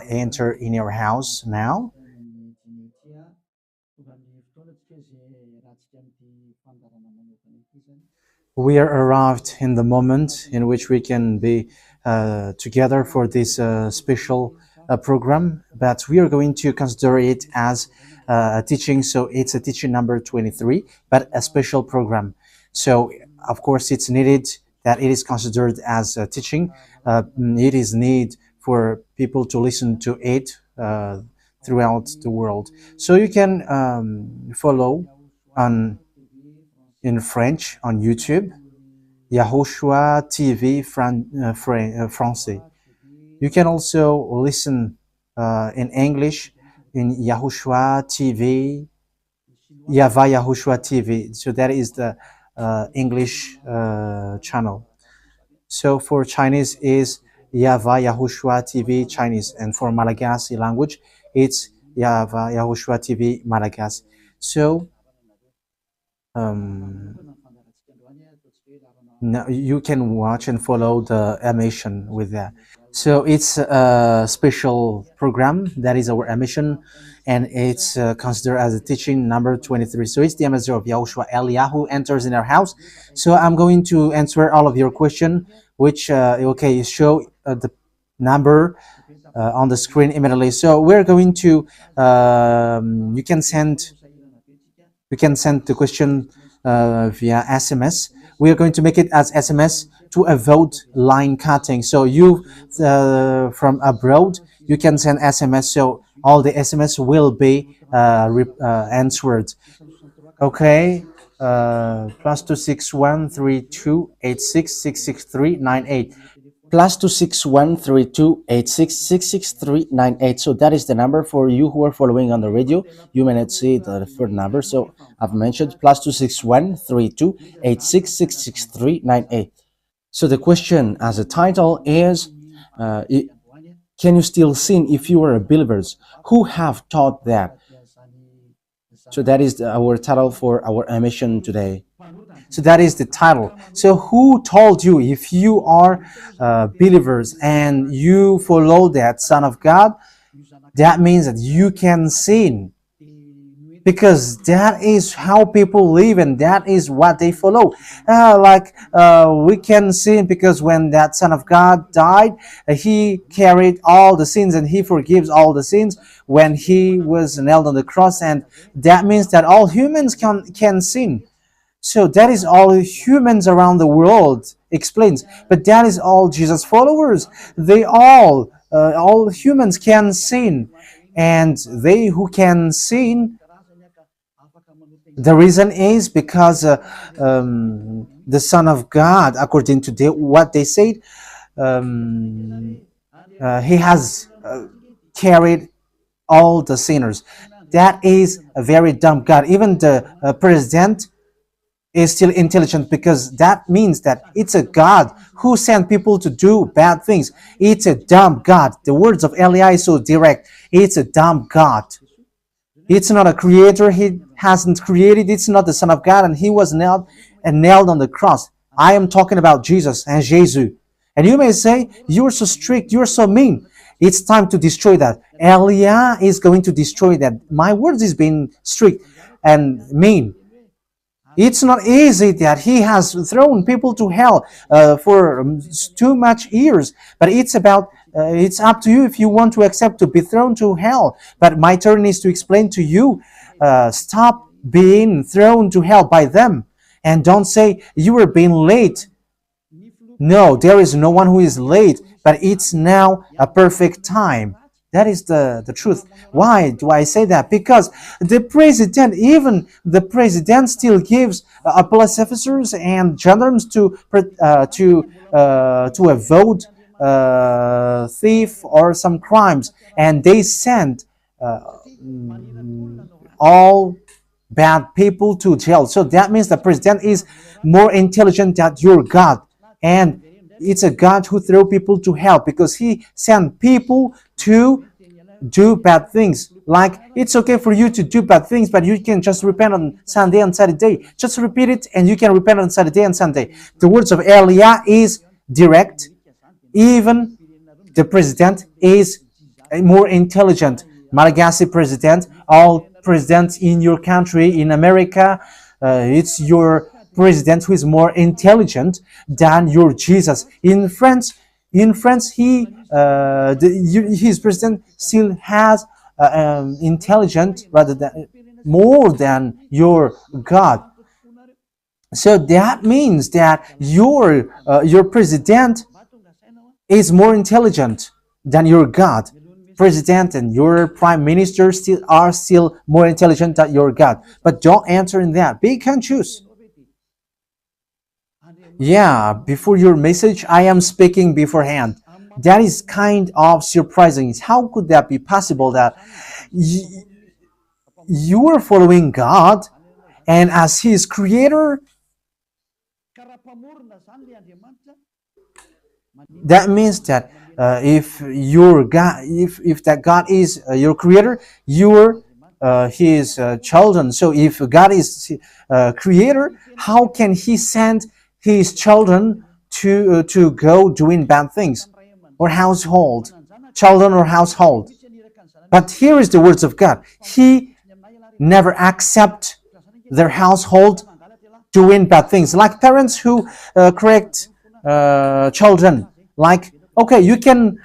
enter in your house now. We are arrived in the moment in which we can be together for this special program, but we are going to consider it as a teaching. So it's a teaching number 23, but a special program. So of course it's needed that it is considered as a teaching. It is need for people to listen to it throughout the world. So you can follow in French on YouTube, YAHOSHUAH TV Français. You can also listen in English in YAHOSHUAH TV, YAHVAH YAHOSHUAH TV. So that is the English channel. So for Chinese is YAHVAH YAHOSHUAH TV Chinese, and for Malagasy language it's YAHVAH YAHOSHUAH TV Malagasy. So now you can watch and follow the emission with that. So it's a special program that is our emission, and it's considered as a teaching number 23. So it's the ambassador of Yahushua Eliyahu enters in our house. So I'm going to answer all of your question, which okay, show the number on the screen immediately. So we're going to you can send the question via SMS. We are going to make it as SMS to avoid line cutting. So you from abroad, you can send SMS. So all the SMS will be answered. Okay. +2613286666398. +2613286666398. So that is the number for you who are following on the radio. You may not see the third number, so I've mentioned +2613286666398. So the question as a title is, can you still sin if you are a believers? Who have taught that? So that is our title for our emission today. So that is the title. So who told you if you are believers and you follow that Son of God, that means that you can sin? Because that is how people live and that is what they follow. We can sin because when that Son of God died, he carried all the sins and he forgives all the sins when he was nailed on the cross, and that means that all humans can sin. So that is all humans around the world explains, but that is all Jesus followers. They all humans can sin, and they who can sin, the reason is because the Son of God, according to what they said, he has carried all the sinners. That is a very dumb God. Even the president is still intelligent, because that means that it's a God who sent people to do bad things. It's a dumb God. The words of Eli is so direct. It's a dumb God. It's not a creator. He hasn't created. It's not the Son of God, and he was nailed on the cross. I am talking about Jesus and Jesus. And you may say, you're so strict, you're so mean. It's time to destroy that. Elia is going to destroy that. My words is being strict and mean. It's not easy that he has thrown people to hell for too much years, but it's about it's up to you if you want to accept to be thrown to hell. But my turn is to explain to you, stop being thrown to hell by them, and don't say you were being late. No, there is no one who is late, but it's now a perfect time. That is the truth. Why do I say that? Because the president, even the president, still gives police officers and gendarmes to avoid thief or some crimes, and they send all bad people to jail. So that means the president is more intelligent than your God, and it's a God who throw people to hell because he sent people to do bad things. Like, it's okay for you to do bad things, but you can just repent on Sunday and Saturday. Just repeat it and you can repent on Saturday and Sunday. The words of Elia is direct. Even The president is more intelligent. Malagasy president, all presidents in your country, in America, it's your president who is more intelligent than your Jesus. In France, his president still has intelligent rather than more than your God. So that means that your president is more intelligent than your God. President and your prime minister are still more intelligent than your God. But don't answer in that. Be conscious. Yeah, before your message, I am speaking beforehand. That is kind of surprising. How could that be possible that you are following God and as His creator, that means that if your God, if that God is your creator, you're His children. So if God is creator, how can He send His children to go doing bad things or children or household? But here is the words of God. He never accept their household doing bad things, like parents who correct children, like, okay, you can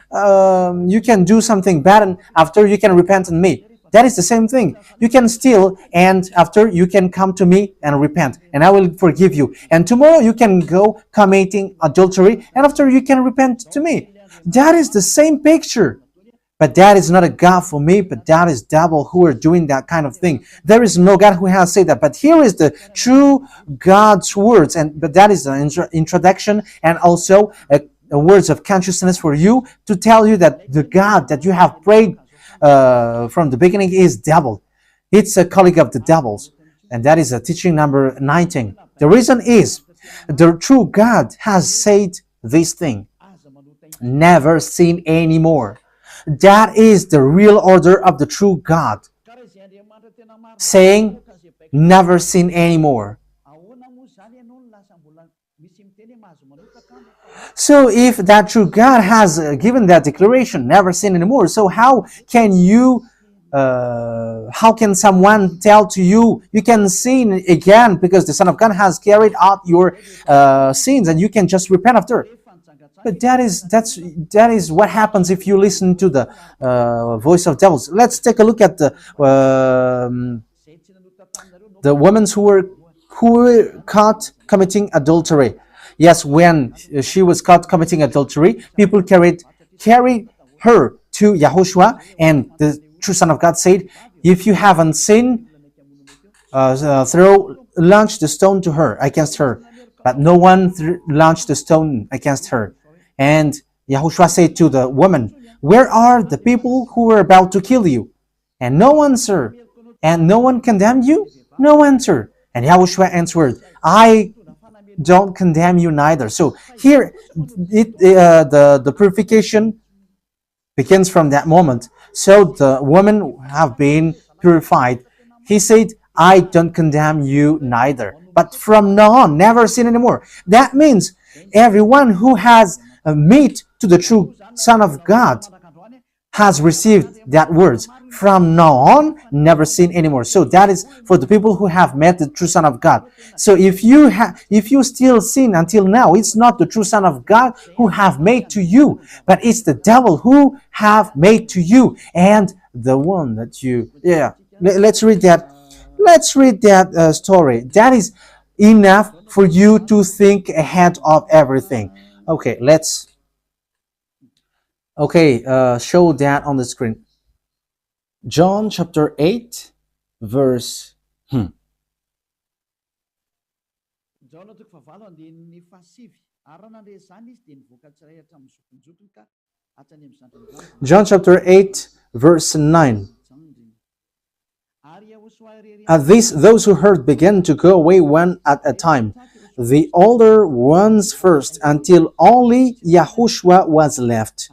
do something bad and after you can repent in me. That is the same thing. You can steal and after you can come to me and repent and I will forgive you. And tomorrow you can go committing adultery and after you can repent to me. That is the same picture. But that is not a God for me, but that is devil who are doing that kind of thing. There is no God who has said that. But here is the true God's words, but that is the introduction and also a words of consciousness for you to tell you that the God that you have prayed from the beginning is devil. It's a colleague of the devils. And that is a teaching number 19. The reason is the true God has said this thing. Never sin anymore. That is the real order of the true God, saying never sin anymore. So if that true God has given that declaration, never sin anymore, so how can someone tell to you, you can sin again because the Son of God has carried out your sins and you can just repent after? But that is what happens if you listen to the voice of devils. Let's take a look at the women who were caught committing adultery. Yes, when she was caught committing adultery, people carried her to YAHOSHUAH, and the true Son of God said, "If you haven't sinned, launch the stone to her against her." But no one launched the stone against her. And YAHOSHUAH said to the woman, "Where are the people who were about to kill you?" And no answer. And no one condemned you? No answer. And YAHOSHUAH answered, "I don't condemn you neither." So here, the purification begins from that moment. So the women have been purified. He said, "I don't condemn you neither. But from now on, never sin anymore." That means everyone who has meet to the true Son of God has received that words. From now on, never sin anymore. So that is for the people who have met the true Son of God. So if you still sin until now, it's not the true Son of God who have made to you, but it's the devil who have made to you, and the one that you. Yeah, let's read that. Let's read that story. That is enough for you to think ahead of everything. Okay, show that on the screen. John chapter 8, verse. John chapter 8, verse 9. At this, those who heard began to go away one at a time, the older ones first, until only YAHOSHUAH was left,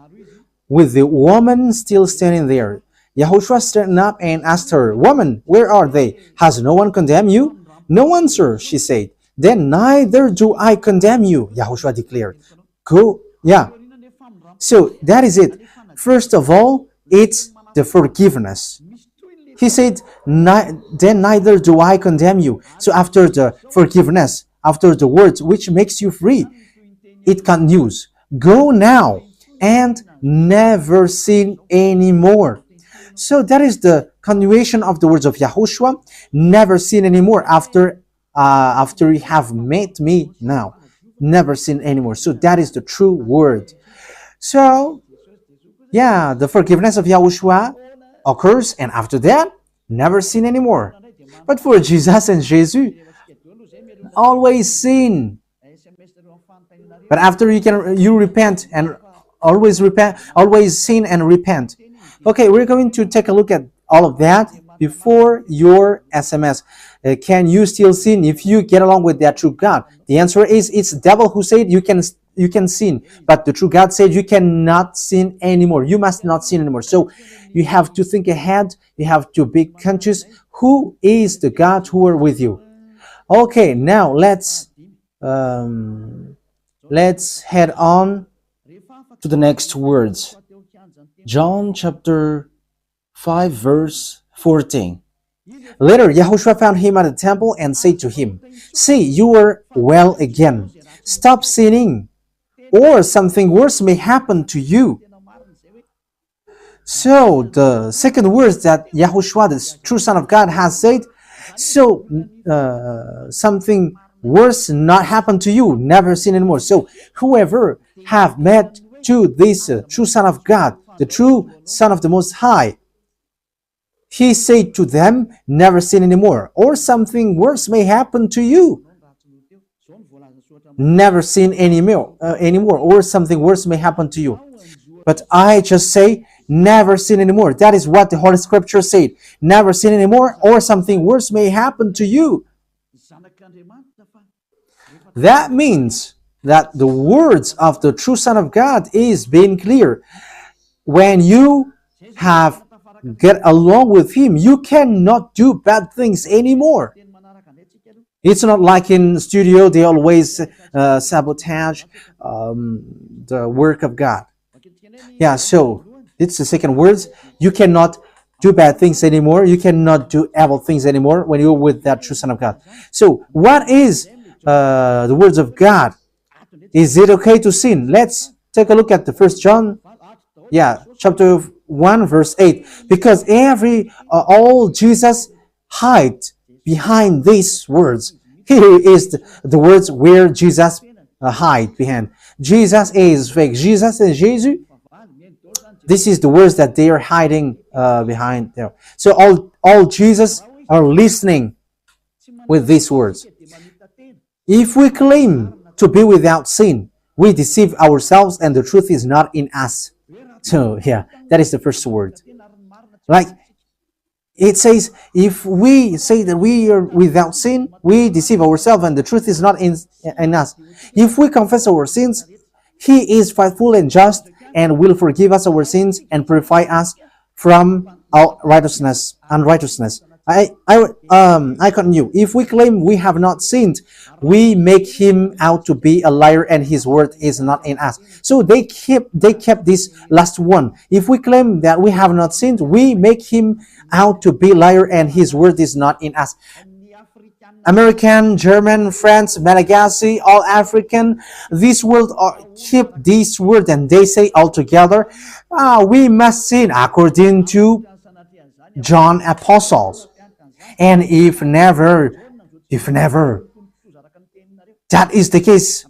with the woman still standing there. YAHOSHUAH straightened up and asked her, "Woman, where are they? Has no one condemned you?" "No one, sir," she said. "Then neither do I condemn you," YAHOSHUAH declared. Go, yeah. So that is it. First of all, it's the forgiveness. He said, then neither do I condemn you. So after the forgiveness, after the words which makes you free, it continues. Go now and never sin anymore. So that is the continuation of the words of Yahushua. Never sin anymore after you have met me now. Never sin anymore. So that is the true word. So yeah, the forgiveness of Yahushua occurs, and after that, never sin anymore. But for Jesus and Jesus, always sin. But after you repent and always sin and repent. Okay, we're going to take a look at all of that before your SMS. Can you still sin if you get along with that true God? The answer is it's the devil who said you can sin, but the true God said you cannot sin anymore. You must not sin anymore. So you have to think ahead. You have to be conscious. Who is the God who are with you? Okay, now let's head on to the next words. John chapter 5 verse 14. Later, Yahushua found him at the temple and said to him, "See, you are well again. Stop sinning, or something worse may happen to you." So, the second words that Yahushua, the true Son of God, has said, so something worse not happen to you, never sin anymore. So, whoever have met to this true Son of God, the true Son of the Most High, he said to them, never sin anymore, or something worse may happen to you. Never sin anymore, or something worse may happen to you. But I just say, never sin anymore. That is what the Holy Scripture said. Never sin anymore, or something worse may happen to you. That means that the words of the true Son of God is being clear. When you have get along with him, you cannot do bad things anymore. It's not like in studio, they always sabotage the work of God. Yeah, so it's the second words. You cannot do bad things anymore. You cannot do evil things anymore when you're with that true Son of God. So what is the words of God? Is it okay to sin? Let's take a look at the First John, chapter 1 verse 8. Because all Jesus hide behind these words. Here is the words where Jesus hide behind. Jesus is fake. Jesus and Jesus. This is the words that they are hiding behind there. So all Jesus are listening with these words. If we claim to be without sin, we deceive ourselves and the truth is not in us. So that is the first word. Like it says, if we say that we are without sin, we deceive ourselves and the truth is not in us. If we confess our sins, he is faithful and just and will forgive us our sins and purify us from all unrighteousness. I continue. If we claim we have not sinned, we make him out to be a liar and his word is not in us. So they kept this last one. If we claim that we have not sinned, we make him out to be a liar and his word is not in us. American, German, French, Malagasy, all African, this world keep this word and they say all together, we must sin according to John Apostles. And if never, that is the case,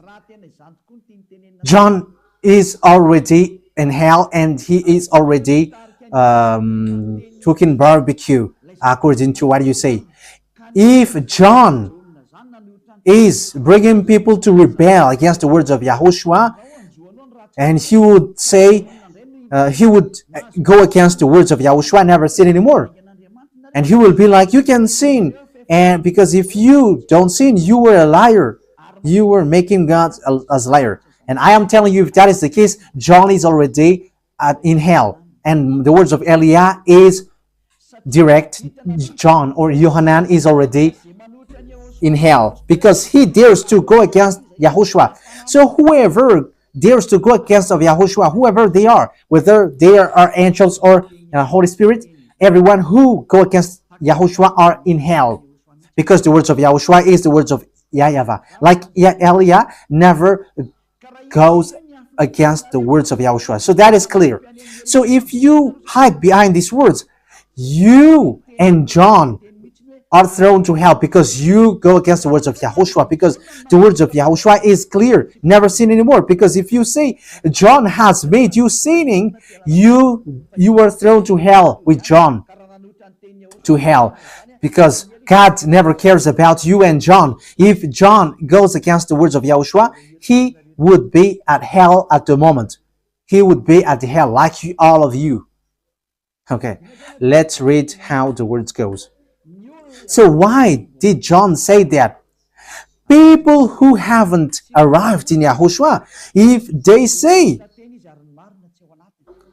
John is already in hell and he is already cooking barbecue, according to what you say. If John is bringing people to rebel against the words of Yahushua, and he would say, he would go against the words of Yahushua, never sin anymore. And he will be like, you can sin. And because if you don't sin, you were a liar. You were making God as a liar. And I am telling you, if that is the case, John is already in hell. And the words of Eliah is direct. John or Yohanan is already in hell because he dares to go against Yahushua. So whoever dares to go against of Yahushua, whoever they are, whether they are angels or Holy Spirit, everyone who go against Yahushua are in hell. Because the words of Yahushua is the words of YAHVAH. Like Elia never goes against the words of Yahushua. So that is clear. So if you hide behind these words, you and John are thrown to hell because you go against the words of Yahushua, because the words of Yahushua is clear, never sin anymore. Because if you say John has made you sinning, you are thrown to hell with John, to hell, because God never cares about you and John. If John goes against the words of Yahushua, he would be at hell at the moment. He would be at the hell like all of you. Okay, let's read how the words goes. So why did John say that? People who haven't arrived in Yahushua, if they say,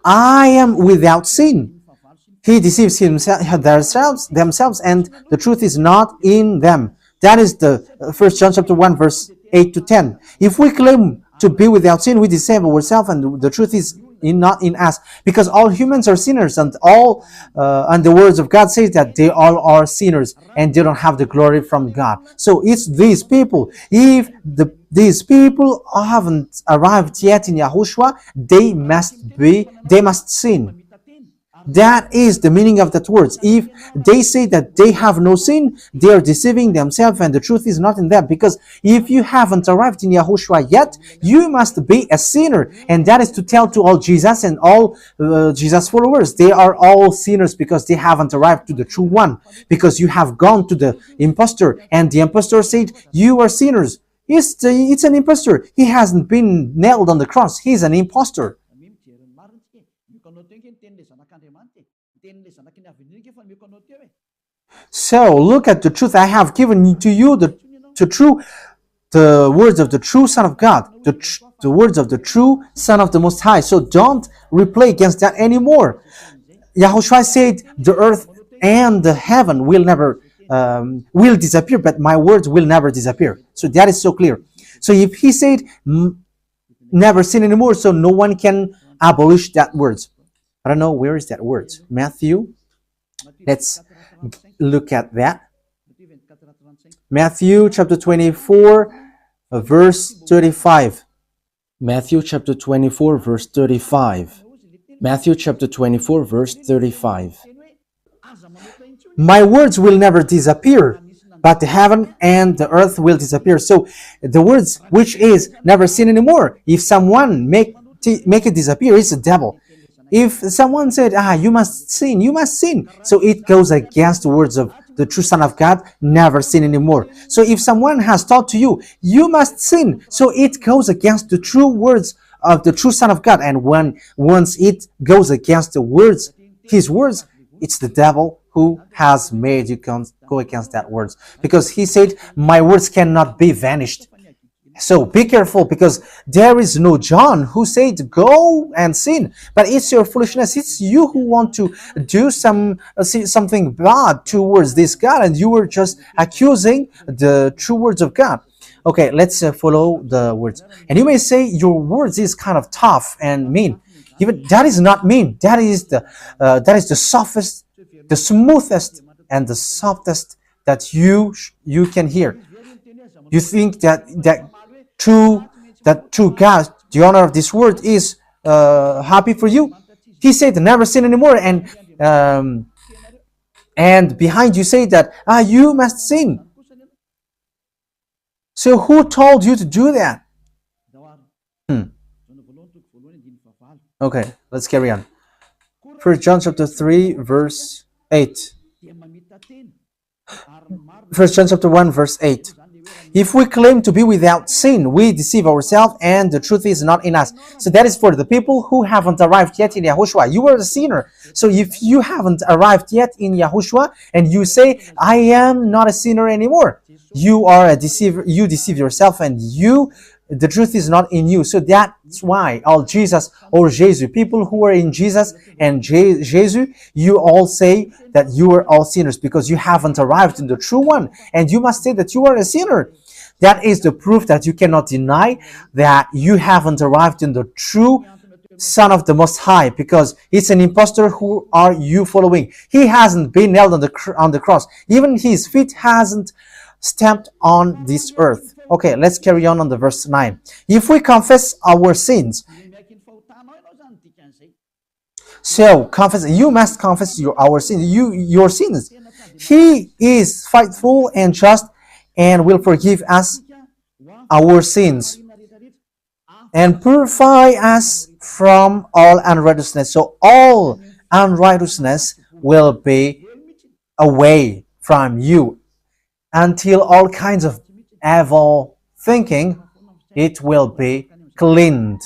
I am without sin, he deceives themselves, and the truth is not in them. That is the 1 John chapter 1, verse 8 to 10. If we claim to be without sin, we deceive ourselves, and the truth is not in us, because all humans are sinners, and the words of God says that they all are sinners and they don't have the glory from God. So it's these people. If these people haven't arrived yet in Yahushua, they must sin. That is the meaning of that words. If they say that they have no sin, they are deceiving themselves, and the truth is not in them. Because if you haven't arrived in Yahushua yet, you must be a sinner. And that is to tell to all Jesus and all Jesus followers. They are all sinners because they haven't arrived to the true one. Because you have gone to the impostor, and the impostor said, you are sinners. It's an impostor. He hasn't been nailed on the cross. He's an impostor. So look at the truth. I have given to you the words of the true Son of God, the words of the true Son of the Most High. So don't replay against that anymore. Yahushua said the earth and the heaven will never will disappear, but my words will never disappear. So that is so clear. So if he said never sin anymore, so no one can abolish that words. I don't know, where is that word? Matthew. Let's look at that. Matthew chapter 24, verse 35. Matthew chapter 24, verse 35. Matthew chapter 24, verse 35. My words will never disappear, but the heaven and the earth will disappear. So the words which is never sin anymore, if someone make it disappear, it's the devil. If someone said, you must sin, you must sin. So it goes against the words of the true Son of God, never sin anymore. So if someone has taught to you, you must sin. So it goes against the true words of the true Son of God. And once it goes against the words, his words, it's the devil who has made you go against that words. Because he said, my words cannot be vanished. So be careful, because there is no John who said go and sin, but it's your foolishness. It's you who want to do something bad towards this God, and you were just accusing the true words of God. Okay, let's follow the words. And you may say your words is kind of tough and mean. Even that is not mean. That is the softest, the smoothest, and the softest that you can hear. You think that true God, the honor of this word, is happy for you? He said never sin anymore, and behind you say that you must sin. So who told you to do that? Okay, let's carry on. 1 John chapter 3, verse 8. 1 John chapter 1, verse 8. If we claim to be without sin, we deceive ourselves, and the truth is not in us. So that is for the people who haven't arrived yet in Yahushua. You are a sinner. So if you haven't arrived yet in Yahushua, and you say, I am not a sinner anymore, you are a deceiver. You deceive yourself, and the truth is not in you. So that's why all Jesus or Jesus, people who are in Jesus and Jesus, you all say that you are all sinners, because you haven't arrived in the true one, and you must say that you are a sinner. That is the proof that you cannot deny that you haven't arrived in the true Son of the Most High, because it's an impostor. Who are you following? He hasn't been nailed on the cross. Even his feet hasn't stamped on this earth. Okay, let's carry on the verse 9. If we confess our sins, so confess, you must confess our sins, your sins. He is faithful and just and will forgive us our sins and purify us from all unrighteousness. So all unrighteousness will be away from you until all kinds of evil thinking, it will be cleaned.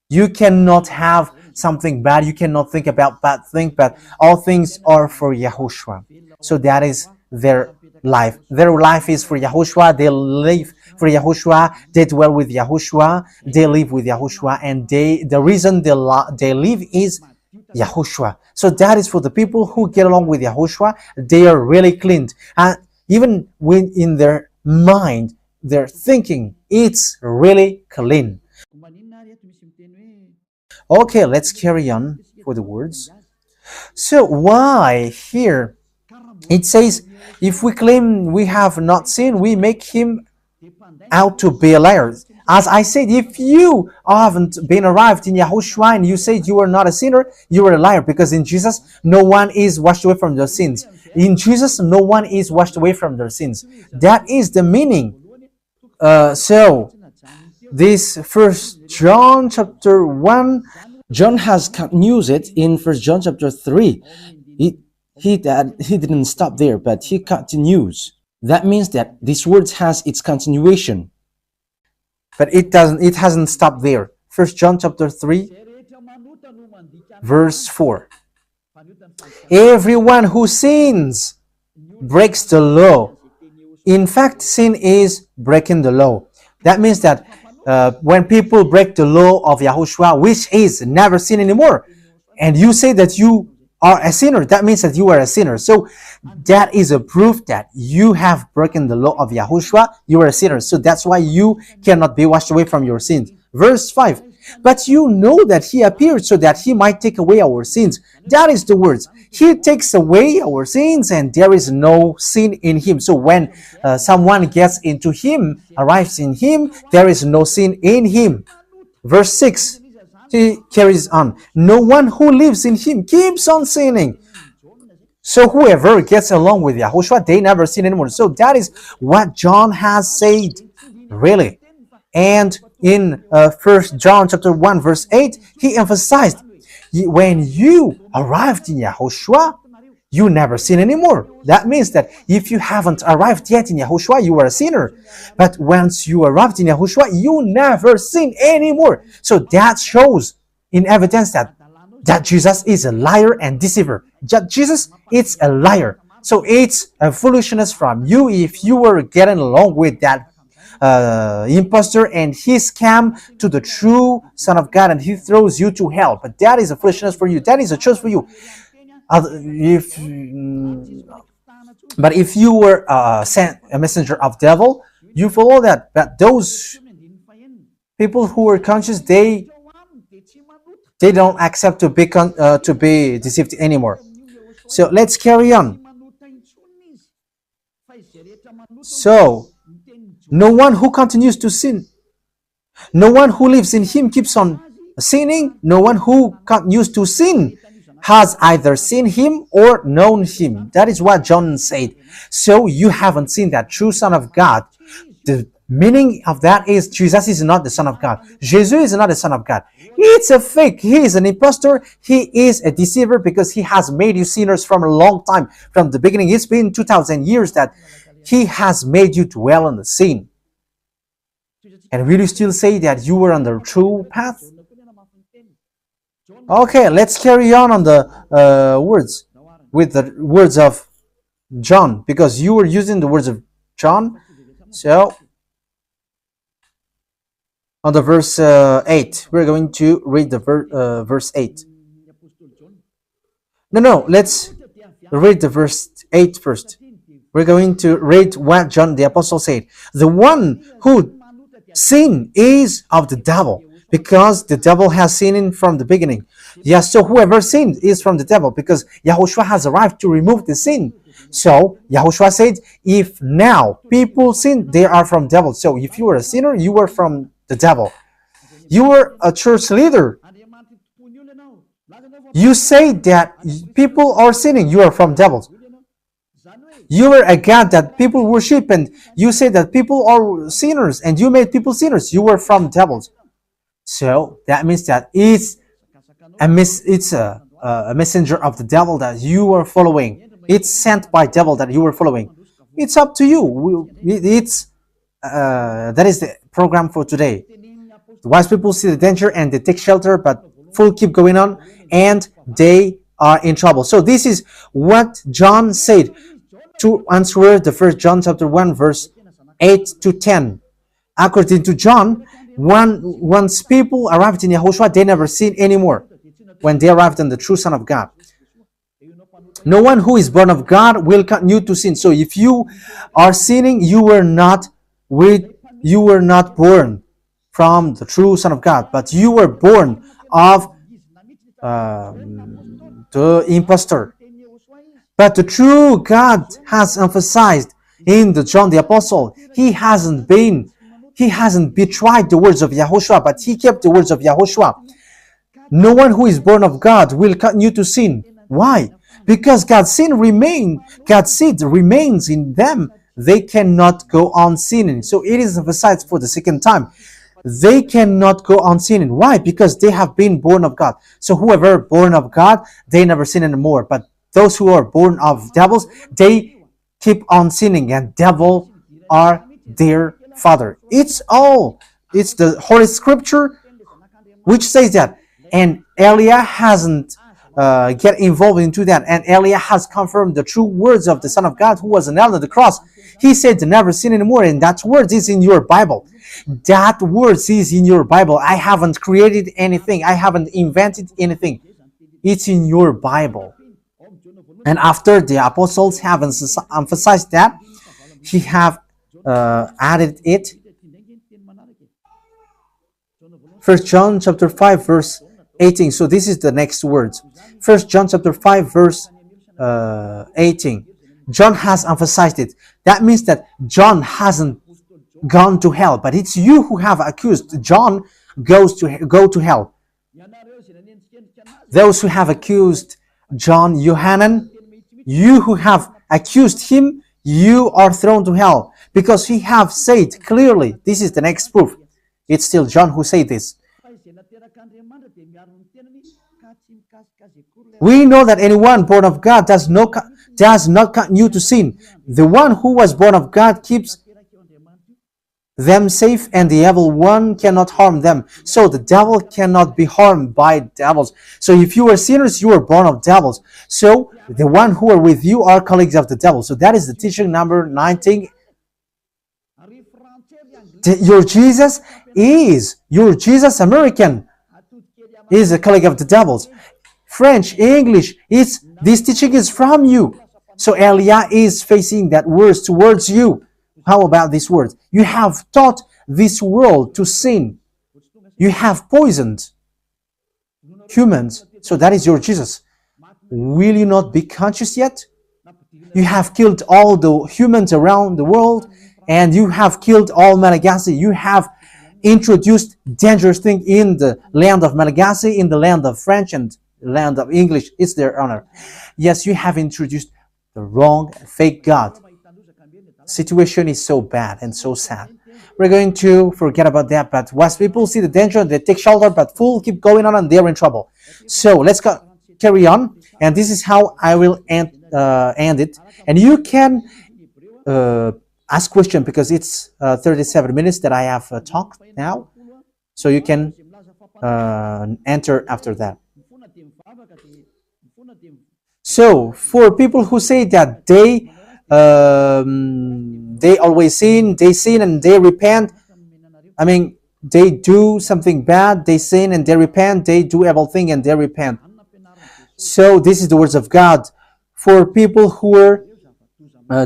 You cannot have something bad. You cannot think about bad things, but all things are for Yahushua. So that is their life. Their life is for Yahushua. They live for Yahushua. They dwell with Yahushua. They live with Yahushua. And the reason they live is Yahushua. So that is for the people who get along with Yahushua. They are really cleaned. And even when in their mind, their thinking, it's really clean. Okay, let's carry on for the words. So why here it says, if we claim we have not sinned, we make him out to be a liar. As I said, if you haven't been arrived in Yahushua and you say you are not a sinner, you are a liar, because in Jesus, no one is washed away from their sins. In Jesus, no one is washed away from their sins. That is the meaning. So, this First John chapter 1, John has used it in First John chapter 3. He didn't stop there, but he continues. That means that this word has its continuation. But it hasn't stopped there. First John chapter 3, verse 4. Everyone who sins breaks the law. In fact, sin is breaking the law. That means that when people break the law of Yahushua, which is never sin anymore, and you say that you are a sinner, that means that you are a sinner. So that is a proof that you have broken the law of Yahushua. You are a sinner. So that's why you cannot be washed away from your sins. Verse 5. But you know that he appeared so that he might take away our sins. That is the words. He takes away our sins, and there is no sin in him. So when someone gets into him, arrives in him, there is no sin in him. Verse 6, he carries on. No one who lives in him keeps on sinning. So whoever gets along with Yahushua, they never sin anymore. So that is what John has said, really. And in 1 John chapter 1 verse 8, he emphasized, when you arrived in Yahushua, you never sin anymore. That means that if you haven't arrived yet in Yahushua, you are a sinner. But once you arrived in Yahushua, you never sin anymore. So that shows in evidence that Jesus is a liar and deceiver. Jesus is a liar. So it's a foolishness from you if you were getting along with that impostor and he scam to the true Son of God and he throws you to hell. But that is a foolishness for you. That is a choice for you. But if you were sent a messenger of devil, you follow that. But those people who are conscious, they don't accept to be deceived anymore. So let's carry on. So no one who continues to sin, no one who lives in him keeps on sinning. No one who continues to sin has either seen him or known him. That is what John said. So you haven't seen that true Son of God. The meaning of that is Jesus is not the Son of God. Jesus is not the Son of God. It's a fake. He is an impostor. He is a deceiver because he has made you sinners from a long time. From the beginning, it's been 2,000 years that he has made you dwell on the sin. And will you still say that you were on the true path? Okay, let's carry on the words with the words of John, because you were using the words of John. So on the verse 8, we're going to read the verse 8. No, let's read the verse 8 first. We're going to read what John the Apostle said. The one who sin is of the devil, because the devil has sinned from the beginning. Yes, so whoever sinned is from the devil, because Yahushua has arrived to remove the sin. So Yahushua said, if now people sin, they are from devil. So if you were a sinner, you were from the devil. You were a church leader. You say that people are sinning, you are from devils. You were a God that people worship, and you say that people are sinners, and you made people sinners, you were from devils. So that means that it's a messenger of the devil that you are following. It's sent by devil that you are following. It's up to you. That is the program for today. The wise people see the danger and they take shelter, but fool keep going on and they are in trouble. So this is what John said to answer the first John chapter 1 verse 8 to 10. According to John, once people arrived in Yahushua, they never sin anymore when they arrived in the true Son of God. No one who is born of God will continue to sin. So if you are sinning, you were not born from the true Son of God, but you were born of the impostor. But the true God has emphasized in the John the Apostle, he hasn't betrayed the words of Yahushua, but he kept the words of Yahushua. No one who is born of God will continue to sin. Why? Because God's seed remains in them. They cannot go on sinning. So it is emphasized for the second time. They cannot go on sinning. Why? Because they have been born of God. So whoever born of God, they never sin anymore. But those who are born of devils, they keep on sinning, and devil are their father. It's the Holy Scripture which says that. And Elia hasn't get involved into that. And Elia has confirmed the true words of the Son of God who was nailed on the cross. He said to never sin anymore, and that word is in your Bible. That word is in your Bible. I haven't created anything. I haven't invented anything. It's in your Bible. And after the apostles have emphasized that, he have added it. 1 John chapter 5 verse 18. So this is the next words. 1 John chapter 5 verse 18. John has emphasized it. That means that John hasn't gone to hell, but it's you who have accused John go to hell. Those who have accused John Yohanan, you who have accused him, you are thrown to hell, because he have said clearly. This is the next proof. It's still John who said this. We know that anyone born of God does not continue to sin. The one who was born of God keeps them safe, and the evil one cannot harm them. So the devil cannot be harmed by devils. So if you are sinners, you are born of devils. So the one who are with you are colleagues of the devil. So that is the teaching number 19. Your Jesus American is a colleague of the devils. French, English, this teaching is from you. So Elia is facing that words towards you. How about this word? You have taught this world to sin. You have poisoned humans. So that is your Jesus. Will you not be conscious yet? You have killed all the humans around the world, and you have killed all Malagasy. You have introduced dangerous things in the land of Malagasy, in the land of French, and the land of English. It's their honor. Yes, you have introduced the wrong, fake God. Situation is so bad and so sad. We're going to forget about that, but once people see the danger, they take shelter, but fools keep going on and they're in trouble. So let's carry on, and this is how I will end it. And you can ask question, because it's 37 minutes that I have talked now, so you can enter after that. So for people who say that they always sin, and they repent. I mean, they do something bad, they sin and they repent. They do everything and they repent. So this is the words of God for people who are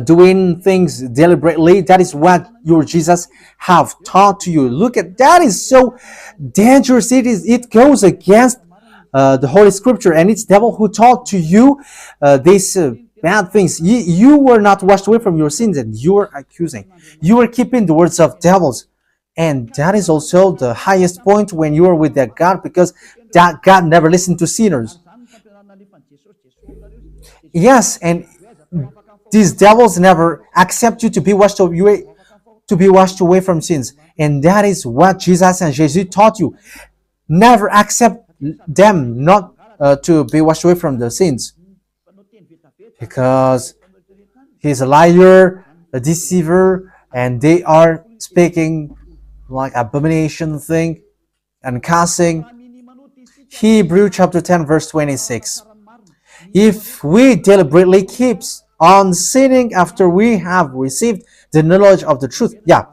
doing things deliberately. That is what your Jesus have taught to you. Look at that, is so dangerous. It goes against the Holy Scripture, and it's devil who taught to you these bad things. You were not washed away from your sins, and you are accusing. You are keeping the words of devils, and that is also the highest point when you are with that God, because that God never listened to sinners. Yes, and these devils never accept you to be washed away from sins, and that is what Jesus and Jesus taught you. Never accept them not to be washed away from the sins, because he's a liar, a deceiver, and they are speaking like abomination thing and cussing. Hebrew chapter 10 verse 26. If we deliberately keeps on sinning after we have received the knowledge of the truth, yeah,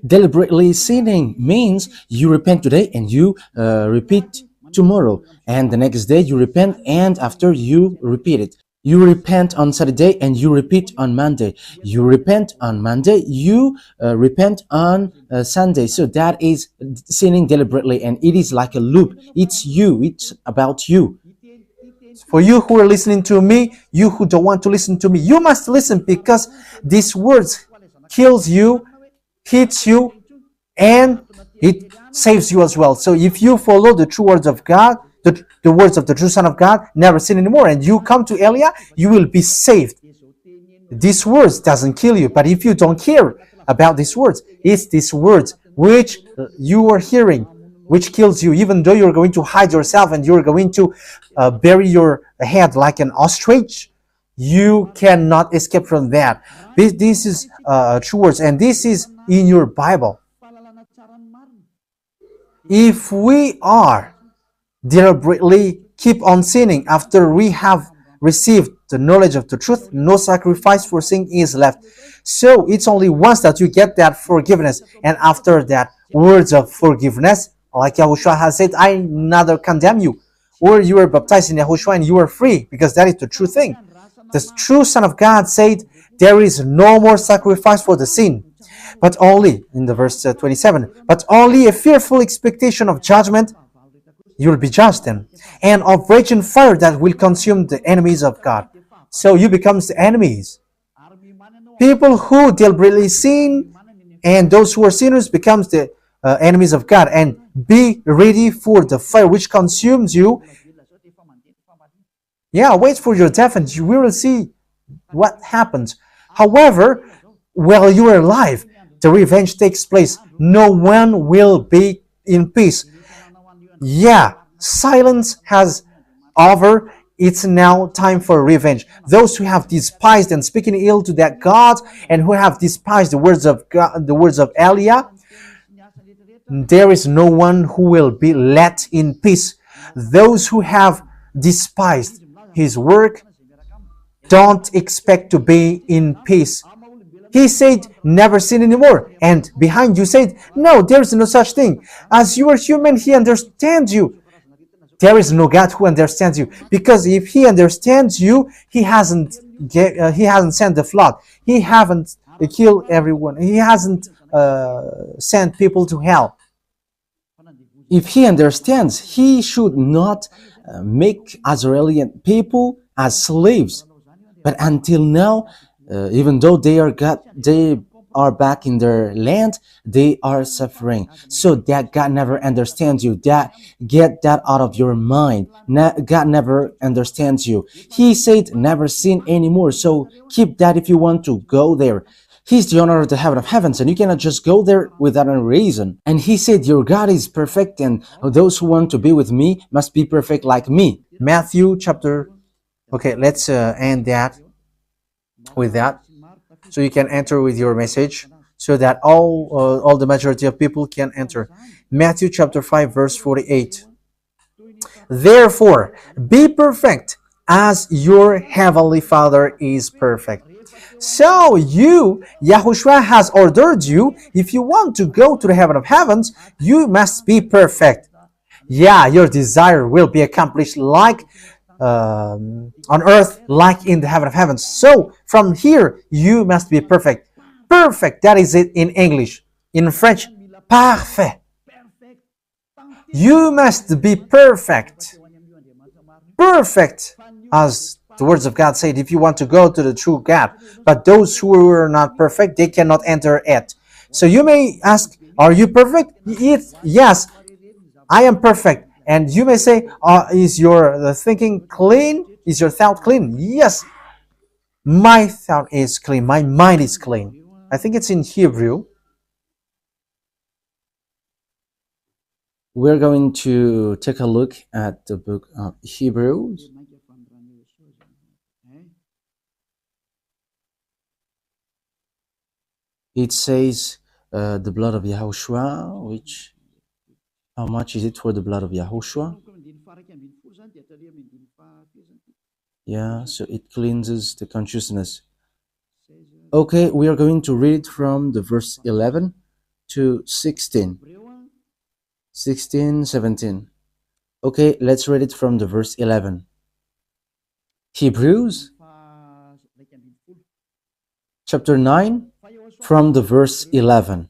Deliberately sinning means you repent today and you repeat tomorrow, and the next day you repent, and after you repeat it. You repent on Saturday and you repeat on Monday. You repent on Monday, you repent on Sunday. So that is sinning deliberately, and it is like a loop. It's you, it's about you. for you who are listening to me, you who don't want to listen to me, you must listen, because these words kills you, hits you, and it saves you as well. So if you follow the true words of God, the words of the true Son of God, never sin anymore, and you come to Elia, you will be saved. These words doesn't kill you, but if you don't care about these words, it's these words which you are hearing which kills you, even though you're going to hide yourself and you're going to bury your head like an ostrich. You cannot escape from that. This is true words, and this is in your Bible. If we are deliberately keep on sinning after we have received the knowledge of the truth, no sacrifice for sin is left. So it's only once that you get that forgiveness, and after that, words of forgiveness, like Yahushua has said, I neither condemn you. Or you are baptized in Yahushua and you are free, because that is the true thing. The true Son of God said, there is no more sacrifice for the sin, but only, in the verse 27, but only a fearful expectation of judgment. You will be judged then, and of raging fire that will consume the enemies of God. So you become the enemies. People who deliberately sin and those who are sinners becomes the enemies of God, and be ready for the fire which consumes you. Yeah, wait for your death and you will see what happens. However, while you are alive, the revenge takes place. No one will be in peace. Yeah, silence has over. It's now time for revenge. Those who have despised and speaking ill to that God, and who have despised the words of God, the words of Elia, there is no one who will be let in peace. Those who have despised his work don't expect to be in peace. He said, never sin anymore. And behind you said, no, there is no such thing. As you are human, he understands you. There is no God who understands you. Because if he understands you, he hasn't sent the flood. He haven't killed everyone. He hasn't sent people to hell. If he understands, he should not make Israeli people as slaves. But until now, even though they are back in their land, they are suffering. So that God never understands you. Get that out of your mind. God never understands you. He said never sin anymore. So keep that if you want to go there. He's the owner of the heaven of heavens, and you cannot just go there without a reason. And he said, your God is perfect, and those who want to be with me must be perfect like me. Matthew chapter... Okay, let's end that with that. So you can enter with your message, so that all the majority of people can enter. Matthew chapter 5 verse 48. Therefore, be perfect as your heavenly Father is perfect. So Yahushua has ordered you, if you want to go to the heaven of heavens, you must be perfect. Yeah, your desire will be accomplished like on earth like in the heaven of heavens. So from here, you must be perfect. Perfect, that is it in English. In French, parfait. You must be perfect. Perfect, as the words of God said, if you want to go to the true God. But those who are not perfect, they cannot enter it. So you may ask, are you perfect? Yes, I am perfect. And you may say, is your thinking clean? Is your thought clean? Yes, my thought is clean. My mind is clean. I think it's in Hebrew. We're going to take a look at the book of Hebrews. It says the blood of YAHOSHUAH, which, how much is it for the blood of YAHOSHUAH? Yeah, so it cleanses the consciousness. Okay, we are going to read from the verse 11 to 16. 16, 17. Okay, let's read it from the verse 11. Hebrews chapter 9 from the verse 11.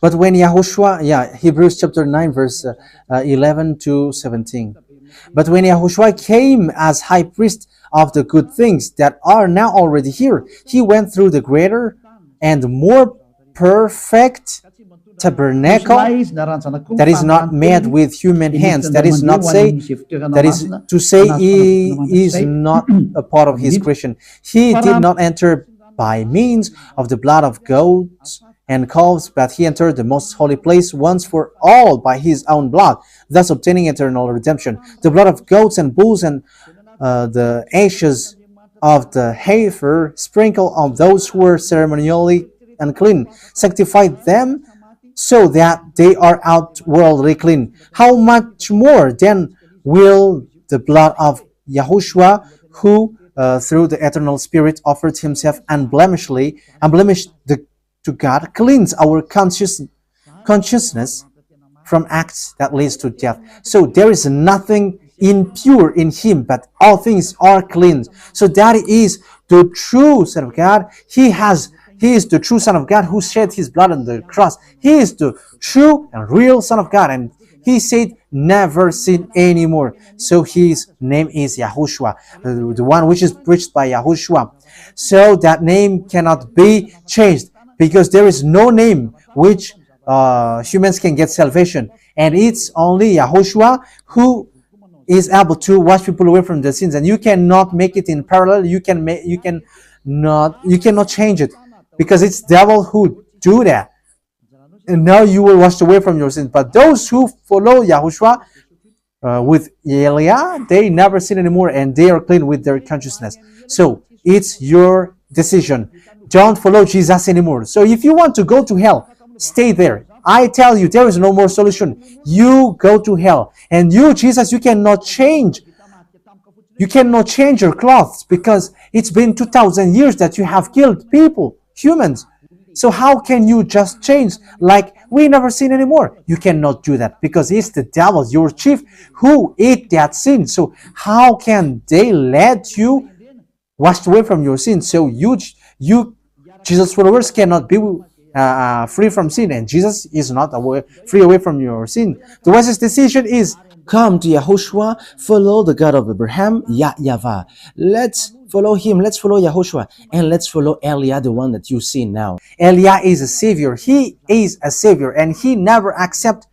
But when Yahushua, Hebrews chapter 9, verse 11 to 17. But when Yahushua came as high priest of the good things that are now already here, he went through the greater and more perfect tabernacle that is not made with human hands. That is to say he is not a part of his creation. He did not enter by means of the blood of goats and calves, but he entered the most holy place once for all by his own blood, thus obtaining eternal redemption. The blood of goats and bulls and the ashes of the heifer sprinkled on those who were ceremonially unclean, sanctified them so that they are outwardly clean. How much more then will the blood of Yahushua, who through the eternal Spirit offered himself unblemished to God, cleanse our consciousness from acts that leads to death. So there is nothing impure in him, but all things are cleansed. So that is the true Son of God. He is the true Son of God who shed his blood on the cross. He is the true and real Son of God. And he said, never sin anymore. So his name is Yahushua, the one which is preached by Yahushua. So that name cannot be changed because there is no name which humans can get salvation. And it's only Yahushua who is able to wash people away from their sins. And you cannot make it in parallel. You cannot change it, because it's devil who do that. And now you will wash away from your sins. But those who follow Yahushua with Elia, they never sin anymore, and they are clean with their consciousness. So it's your decision. Don't follow Jesus anymore. So if you want to go to hell, stay there. I tell you, there is no more solution. You go to hell. And you, Jesus, you cannot change. You cannot change your clothes, because it's been 2,000 years that you have killed people, humans. So how can you just change like we never sin anymore? You cannot do that, because it's the devil, your chief, who ate that sin. So how can they let you wash away from your sin? So you Jesus' followers cannot be free from sin, and Jesus is not free away from your sin. The wisest decision is come to Yahushua, follow the God of Abraham, YAHVAH. Let's follow him, let's follow Yahushua, and let's follow Elia, the one that you see now. Elia is a savior. He is a savior, and he never accept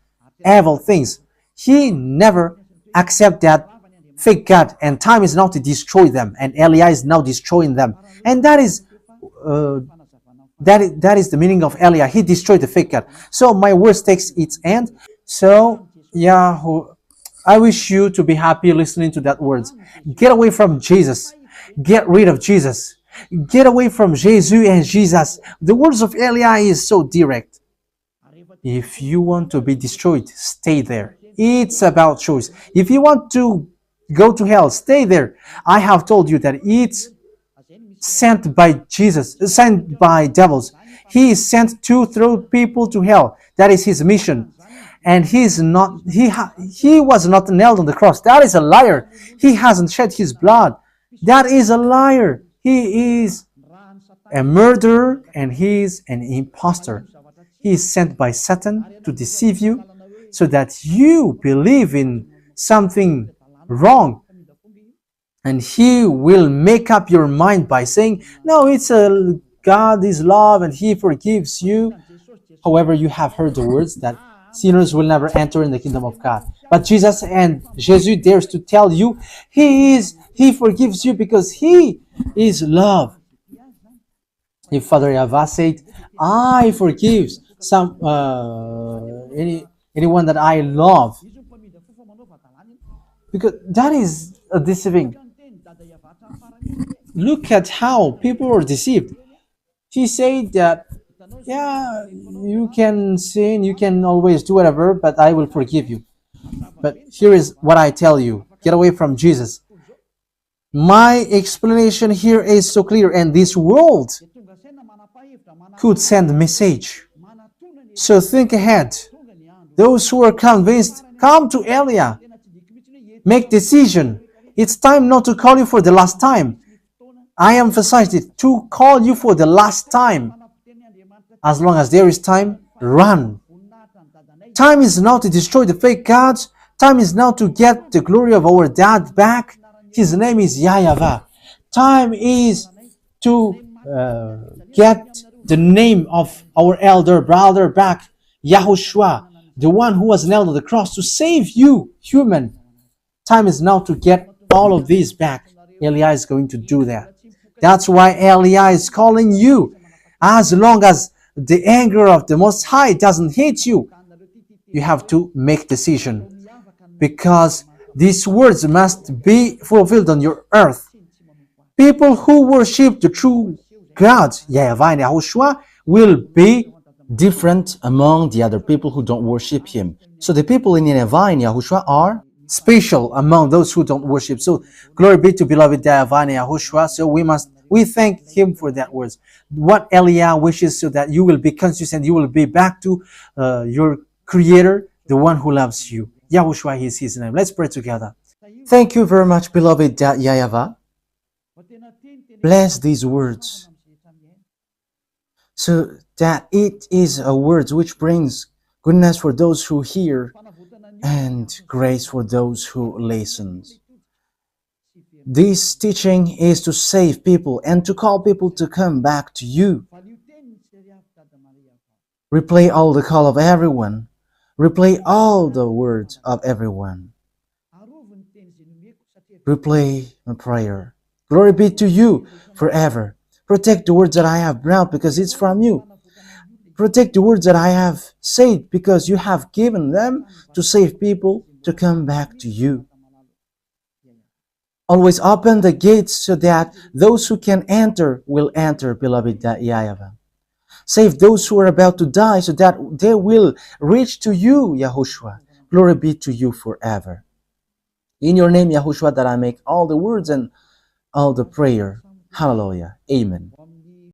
evil things. He never accept that fake God, and time is now to destroy them, and Elia is now destroying them. And that is the meaning of Elia. He destroyed the fake God. So my words takes its end. So I wish you to be happy listening to that words. Get away from Jesus. Get rid of Jesus. Get away from Jesus and Jesus. The words of Elia is so direct. If you want to be destroyed, stay there. It's about choice. If you want to go to hell, stay there. I have told you that it's sent by Jesus, sent by devils. He is sent to throw people to hell. That is his mission. and he was not nailed on the cross. That is a liar. He hasn't shed his blood. That is a liar. He is a murderer and he is an impostor. He is sent by Satan to deceive you so that you believe in something wrong. And he will make up your mind by saying, no, God is love and he forgives you. However, you have heard the words that sinners will never enter in the kingdom of God. But Jesus dares to tell you, he forgives you because he is love. If Father YAHVAH said, I forgive anyone that I love, because that is a deceiving. Look at how people are deceived. He said that, yeah, you can sin, you can always do whatever, but I will forgive you. But here is what I tell you. Get away from Jesus. My explanation here is so clear, and this world could send a message. So think ahead. Those who are convinced, come to Elia. Make decision. It's time not to call you for the last time. I emphasized it, to call you for the last time. As long as there is time, run. Time is now to destroy the fake gods. Time is now to get the glory of our dad back. His name is YAHVAH. Time is to get the name of our elder brother back, YAHOSHUAH, the one who was nailed on the cross to save you, human. Time is now to get all of these back. Elia is going to do that. That's why Elia is calling you. As long as the anger of the Most High doesn't hit you, you have to make decision, because these words must be fulfilled on your earth. People who worship the true God, YAHVAH and YAHOSHUAH, will be different among the other people who don't worship him. So the people in YAHVAH and YAHOSHUAH are special among those who don't worship. So glory be to beloved YAHVAH and YAHOSHUAH. So we thank him for that words. What Elia wishes, so that you will be consistent, you will be back to your Creator, the one who loves you. YAHOSHUAH is his name. Let's pray together. Thank you very much, beloved YAHVAH. Bless these words, so that it is a word which brings goodness for those who hear and grace for those who listen. This teaching is to save people and to call people to come back to you. Replay all the call of everyone. Replay all the words of everyone. Replay my prayer. Glory be to you forever. Protect the words that I have brought, because it's from you. Protect the words that I have said, because you have given them to save people to come back to you. Always open the gates so that those who can enter will enter, beloved YAHVAH. Save those who are about to die so that they will reach to you, YAHOSHUAH. Glory be to you forever. In your name, YAHOSHUAH, that I make all the words and all the prayer. Hallelujah. Amen.